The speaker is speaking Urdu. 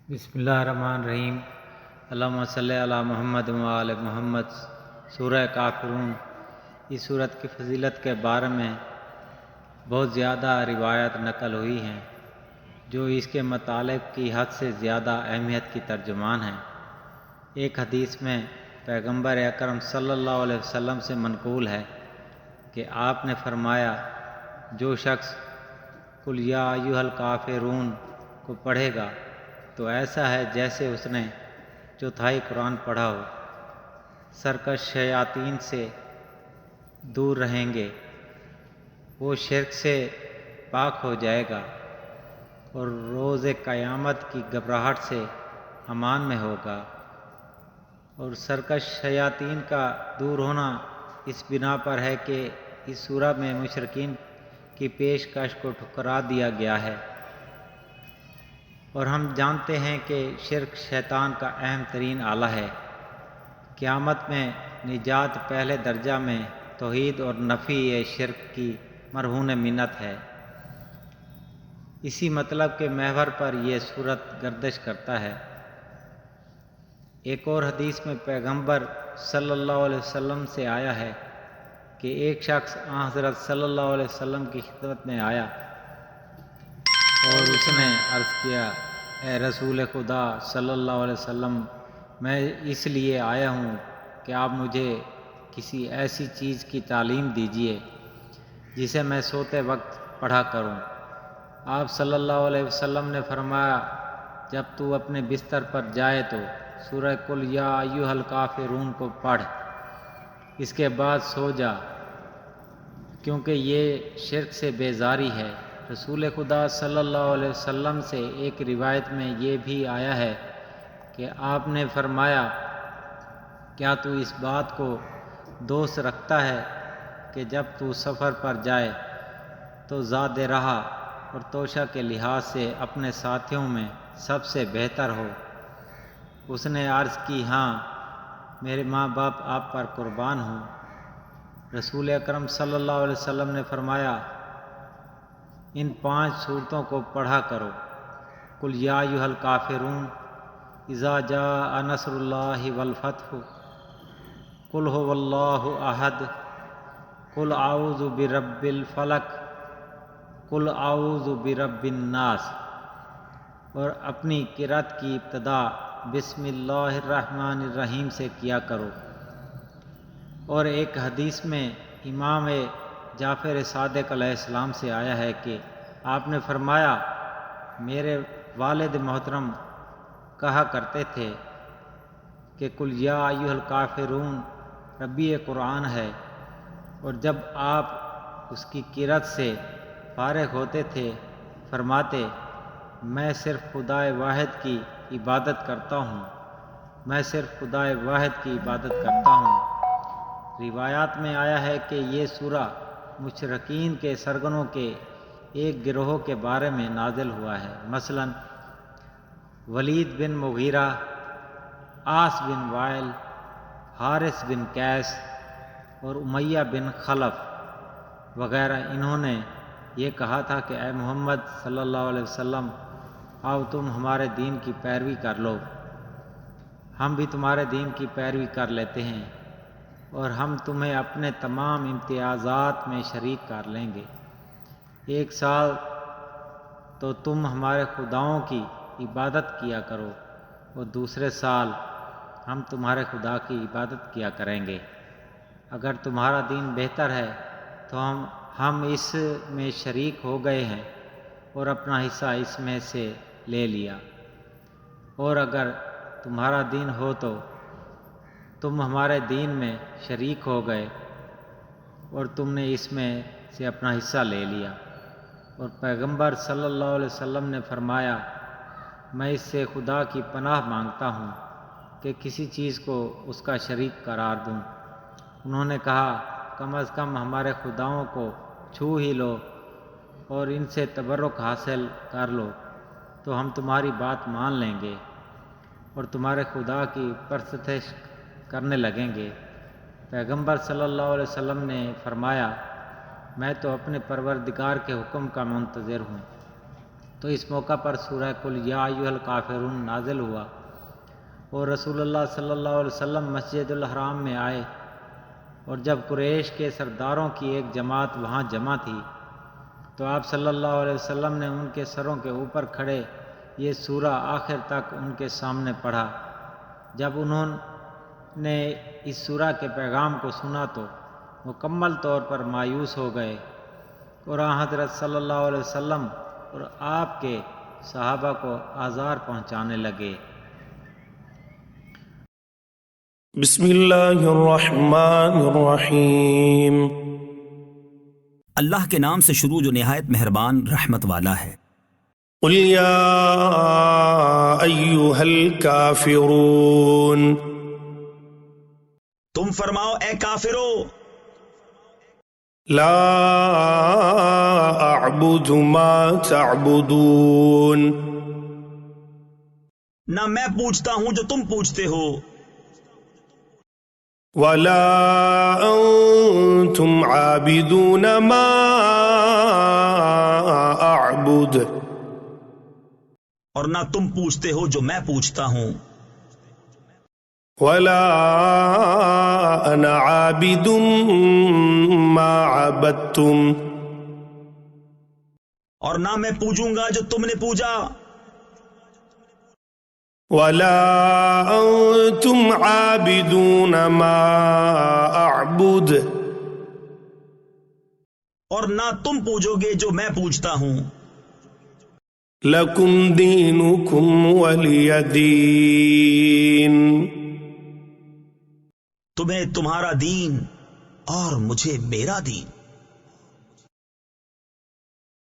بسم اللہ الرحمن الرحیم۔ اللہم صلی علی محمد و آل محمد۔ سورہ کافرون۔ اس صورت کی فضیلت کے بارے میں بہت زیادہ روایت نقل ہوئی ہیں جو اس کے مطالب کی حد سے زیادہ اہمیت کی ترجمان ہیں۔ ایک حدیث میں پیغمبر اکرم صلی اللہ علیہ وسلم سے منقول ہے کہ آپ نے فرمایا، جو شخص قل یا ایھا الکافرون کو پڑھے گا تو ایسا ہے جیسے اس نے چوتھائی قرآن پڑھا ہو۔ سرکش شیاطین سے دور رہیں گے، وہ شرک سے پاک ہو جائے گا اور روز قیامت کی گھبراہٹ سے امان میں ہوگا۔ اور سرکش شیاطین کا دور ہونا اس بنا پر ہے کہ اس سورہ میں مشرکین کی پیشکش کو ٹھکرا دیا گیا ہے، اور ہم جانتے ہیں کہ شرک شیطان کا اہم ترین آلہ ہے۔ قیامت میں نجات پہلے درجہ میں توحید اور نفی شرک کی مرہون منت ہے۔ اسی مطلب کے محور پر یہ سورت گردش کرتا ہے۔ ایک اور حدیث میں پیغمبر صلی اللہ علیہ وسلم سے آیا ہے کہ ایک شخص حضرت صلی اللہ علیہ وسلم کی خدمت میں آیا اور اس نے عرض کیا، اے رسول خدا صلی اللہ علیہ وسلم، میں اس لیے آیا ہوں کہ آپ مجھے کسی ایسی چیز کی تعلیم دیجیے جسے میں سوتے وقت پڑھا کروں۔ آپ صلی اللہ علیہ وسلم نے فرمایا، جب تو اپنے بستر پر جائے تو سورہ قل یا ایھا الکافرون کو پڑھ، اس کے بعد سو جا، کیونکہ یہ شرک سے بیزاری ہے۔ رسول خدا صلی اللہ علیہ وسلم سے ایک روایت میں یہ بھی آیا ہے کہ آپ نے فرمایا، کیا تو اس بات کو دوست رکھتا ہے کہ جب تو سفر پر جائے تو زاد راہ اور توشہ کے لحاظ سے اپنے ساتھیوں میں سب سے بہتر ہو؟ اس نے عرض کی، ہاں، میرے ماں باپ آپ پر قربان ہوں۔ رسول اکرم صلی اللہ علیہ وسلم نے فرمایا، ان 5 صورتوں کو پڑھا کرو: قل یا ایھا الکافرون، اذا جاء نصر اللہ والفتح، قل ھو اللہ احد، قل اعوذ برب الفلق، قل اعوذ برب الناس، اور اپنی قرأت کی ابتدا بسم اللہ الرحمن الرحیم سے کیا کرو۔ اور ایک حدیث میں امام جعفر صادق علیہ السلام سے آیا ہے کہ آپ نے فرمایا، میرے والد محترم کہا کرتے تھے کہ قل یا ایھا الکافرون ربی قرآن ہے، اور جب آپ اس کی قرأت سے فارغ ہوتے تھے فرماتے، میں صرف خدا واحد کی عبادت کرتا ہوں، میں صرف خدا واحد کی عبادت کرتا ہوں۔ روایات میں آیا ہے کہ یہ سورہ مشرکین کے سرگنوں کے ایک گروہ کے بارے میں نازل ہوا ہے، مثلا ولید بن مغیرہ، عاص بن وائل، حارث بن قیس اور امیہ بن خلف وغیرہ۔ انہوں نے یہ کہا تھا کہ اے محمد صلی اللہ علیہ وسلم، آؤ تم ہمارے دین کی پیروی کر لو، ہم بھی تمہارے دین کی پیروی کر لیتے ہیں، اور ہم تمہیں اپنے تمام امتیازات میں شریک کر لیں گے۔ 1 سال تو تم ہمارے خداؤں کی عبادت کیا کرو، اور دوسرے سال ہم تمہارے خدا کی عبادت کیا کریں گے۔ اگر تمہارا دین بہتر ہے تو ہم اس میں شریک ہو گئے ہیں اور اپنا حصہ اس میں سے لے لیا، اور اگر تمہارا دین ہو تو تم ہمارے دین میں شریک ہو گئے اور تم نے اس میں سے اپنا حصہ لے لیا۔ اور پیغمبر صلی اللہ علیہ وسلم نے فرمایا، میں اس سے خدا کی پناہ مانگتا ہوں کہ کسی چیز کو اس کا شریک قرار دوں۔ انہوں نے کہا، کم از کم ہمارے خداؤں کو چھو ہی لو اور ان سے تبرک حاصل کر لو تو ہم تمہاری بات مان لیں گے اور تمہارے خدا کی پرستش کرنے لگیں گے۔ پیغمبر صلی اللہ علیہ وسلم نے فرمایا، میں تو اپنے پروردگار کے حکم کا منتظر ہوں۔ تو اس موقع پر سورہ قل یا ایھا الکافرون نازل ہوا اور رسول اللہ صلی اللہ علیہ وسلم مسجد الحرام میں آئے، اور جب قریش کے سرداروں کی ایک جماعت وہاں جمع تھی تو آپ صلی اللہ علیہ وسلم نے ان کے سروں کے اوپر کھڑے یہ سورہ آخر تک ان کے سامنے پڑھا۔ جب انہوں نے اس سورہ کے پیغام کو سنا تو مکمل طور پر مایوس ہو گئے اور حضرت صلی اللہ علیہ وسلم اور آپ کے صحابہ کو آزار پہنچانے لگے۔ بسم اللہ الرحمن الرحیم۔ اللہ کے نام سے شروع جو نہایت مہربان رحمت والا ہے۔ قل یا ایھا الکافرون، تم فرماؤ اے کافرو، لا اعبد ما تعبدون، نہ میں پوچھتا ہوں جو تم پوچھتے ہو، ولا انتم عابدون ما اعبد، اور نہ تم پوچھتے ہو جو میں پوچھتا ہوں، ولا انا عابد ما عبدتم، اور نہ میں پوجوں گا جو تم نے پوجا، ولا انتم عابدون ما اعبد، اور نہ تم پوجو گے جو میں پوجتا ہوں، لکم دینکم ولی دین، تمہیں تمہارا دین اور مجھے میرا دین۔